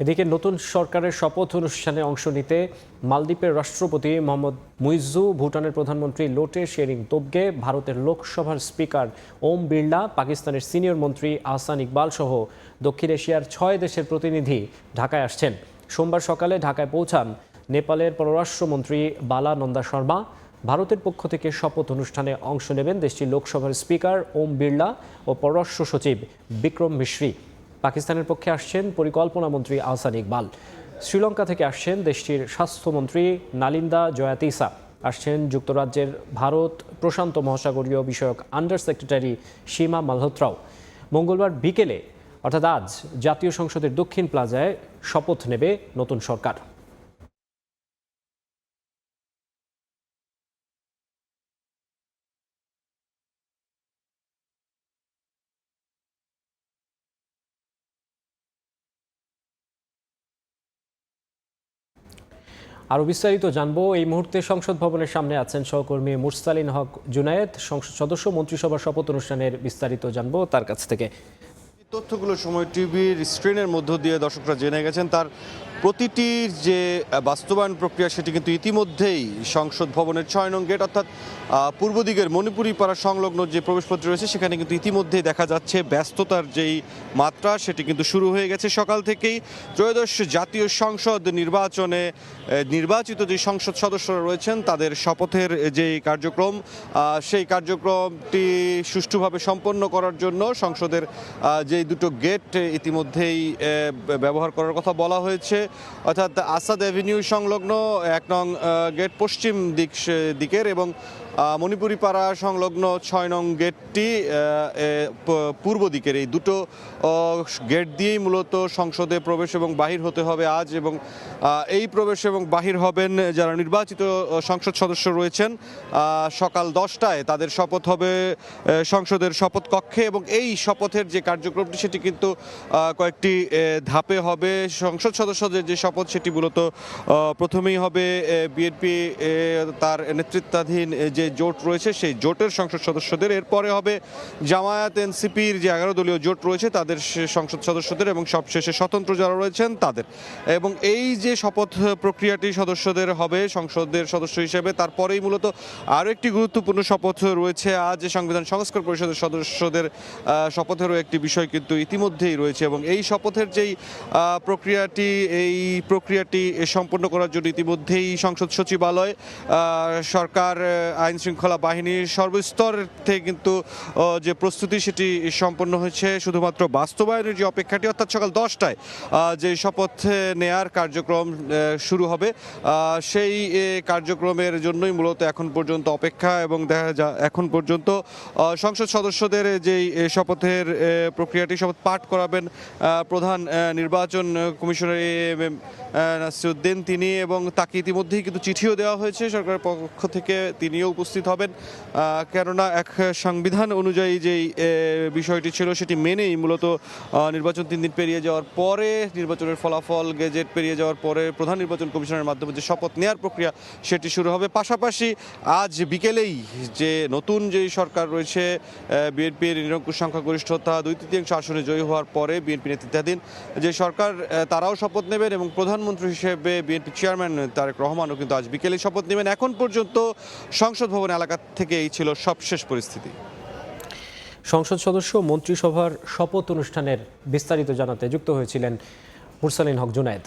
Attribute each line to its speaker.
Speaker 1: এদিকে নতুন সরকারের শপথ অনুষ্ঠানে অংশ নিতে মালদ্বীপের রাষ্ট্রপতি মোহাম্মদ মুইজ্জু, ভুটানের প্রধানমন্ত্রী লোটে শেরিং তোবগে, ভারতের লোকসভার স্পিকার ওম বিড়লা, পাকিস্তানের সিনিয়র মন্ত্রী আহসান ইকবাল সহ দক্ষিণ এশিয়ার 6 দেশের প্রতিনিধি ঢাকায় আসছেন। সোমবার সকালে ঢাকায় পৌঁছান নেপালের পররাষ্ট্রমন্ত্রী বালা নন্দা শর্মা। ভারতের পক্ষ থেকে শপথ অনুষ্ঠানে অংশ নেবেন দেশটির লোকসভার স্পিকার ওম বিড়লা ও পররাষ্ট্র সচিব বিক্রম মিশ্রি। পাকিস্তানের পক্ষে আসছেন পরিকল্পনা মন্ত্রী আহসান ইকবাল। শ্রীলঙ্কা থেকে আসছেন দেশটির স্বাস্থ্যমন্ত্রী নালিন্দা জয়াতিসা। আসছেন যুক্তরাজ্যের ভারত প্রশান্ত মহাসাগরীয় বিষয়ক আন্ডার সেক্রেটারি সীমা মালহোত্রাও। মঙ্গলবার বিকেলে অর্থাৎ আজ জাতীয় সংসদের দক্ষিণ প্লাজায় শপথ নেবে নতুন সরকার। আরও বিস্তারিত জানবো। এই মুহূর্তে সংসদ ভবনের সামনে আছেন সহকর্মী মুরসালিন হক জুনায়েদ। সংসদ সদস্য মন্ত্রিসভার শপথ অনুষ্ঠানের বিস্তারিত জানবো তার কাছ থেকে।
Speaker 2: তথ্যগুলো সময় টিভির স্ক্রিনের মধ্য দিয়ে দর্শকরা জেনে গেছেন, তার প্রতিটির যে বাস্তবায়ন প্রক্রিয়া সেটি কিন্তু ইতিমধ্যেই সংসদ ভবনের 6 নং গেট অর্থাৎ পূর্ব দিকের মণিপুরি পাড়া সংলগ্ন যে প্রবেশপত্র রয়েছে সেখানে কিন্তু ইতিমধ্যেই দেখা যাচ্ছে ব্যস্ততার যেই মাত্রা সেটি কিন্তু শুরু হয়ে গেছে সকাল থেকেই। ত্রয়োদশ জাতীয় সংসদ নির্বাচনে নির্বাচিত যে সংসদ সদস্যরা রয়েছেন তাদের শপথের যেই কার্যক্রম সেই কার্যক্রমটি সুষ্ঠুভাবে সম্পন্ন করার জন্য সংসদের যেই দুটো গেট ইতিমধ্যেই ব্যবহার করার কথা বলা হয়েছে, অর্থাৎ আসাদ অ্যাভিনিউ সংলগ্ন 1 নং গেট পশ্চিম দিকের এবং মণিপুরি পাড়া সংলগ্ন 6 নং গেটটি পূর্ব দিকের। এই দুটো গেট দিয়েই মূলত সংসদে প্রবেশ এবং বাহির হতে হবে আজ, এবং এই প্রবেশ এবং বাহির হবেন যারা নির্বাচিত সংসদ সদস্য রয়েছেন সকাল 10টায় তাদের শপথ হবে সংসদের শপথ কক্ষে। এবং এই শপথের যে কার্যক্রমটি সেটি কিন্তু কয়েকটি ধাপে হবে। সংসদ সদস্যদের যে শপথ সেটি মূলত প্রথমেই হবে বিএনপি তার নেতৃত্বাধীন যে জোট রয়েছে সেই জোটের সংসদ সদস্যদের, এরপরে হবে জামায়াত এনসিপির যে 11 দলীয় জোট রয়েছে তাদের সংসদ সদস্যদের, এবং সবশেষে স্বতন্ত্র যারা রয়েছেন তাদের। এবং এই যে শপথ প্রক্রিয়াটি সদস্যদের হবে সংসদের সদস্য হিসেবে, তারপরেই মূলত আরও একটি গুরুত্বপূর্ণ শপথ রয়েছে আজ সংবিধান সংস্কার পরিষদের সদস্যদের শপথেরও একটি বিষয় কিন্তু ইতিমধ্যেই রয়েছে। এবং এই শপথের যেই প্রক্রিয়াটি সম্পন্ন করার জন্য ইতিমধ্যেই সংসদ সচিবালয়, সরকার, আইন শৃঙ্খলা বাহিনীর সর্বস্তর থেকে কিন্তু যে প্রস্তুতি সেটি সম্পন্ন হয়েছে। শুধুমাত্র বাস্তবায়নের যে অপেক্ষাটি অর্থাৎ সকাল 10টায় যে শপথ নেয়ার কার্যক্রম শুরু হবে সেই কার্যক্রমের জন্যই মূলত এখন পর্যন্ত অপেক্ষা। এবং দেখা যায় এখন পর্যন্ত সংসদ সদস্যদের যেই শপথের প্রক্রিয়াটি শপথ পাঠ করাবেন প্রধান নির্বাচন কমিশনার নাসিরউদ্দিন তিনি, এবং তাকে ইতিমধ্যেই কিন্তু চিঠিও দেওয়া হয়েছে সরকারের পক্ষ থেকে, তিনিও উপস্থিত হবেন। কেননা এক সংবিধান অনুযায়ী যেই বিষয়টি ছিল সেটি মেনেই মূলত নির্বাচন 3 দিন পেরিয়ে যাওয়ার পরে, নির্বাচনের ফলাফল গেজেট পেরিয়ে যাওয়ার পরে প্রধান নির্বাচন কমিশনের মাধ্যমে যে শপথ নেওয়ার প্রক্রিয়া সেটি শুরু হবে। পাশাপাশি আজ বিকেলেই যে নতুন যেই সরকার রয়েছে বিএনপির নিরঙ্কুশ সংখ্যাগরিষ্ঠতা 2/3 আসনে জয়ী হওয়ার পরে বিএনপি নেতৃত্বাধীন যে সরকার তারাও শপথ নেবেন, এবং প্রধানমন্ত্রী হিসেবে বিএনপি চেয়ারম্যান তারেক রহমানও কিন্তু আজ বিকেলে শপথ নেবেন। এখন পর্যন্ত সংসদ ভবন এলাকা থেকে এই ছিল সবশেষ পরিস্থিতি।
Speaker 1: সংসদ সদস্য মন্ত্রিসভার শপথ অনুষ্ঠানের বিস্তারিত জানাতে যুক্ত হয়েছিলেন মুরসালিন হক জুনায়েদ।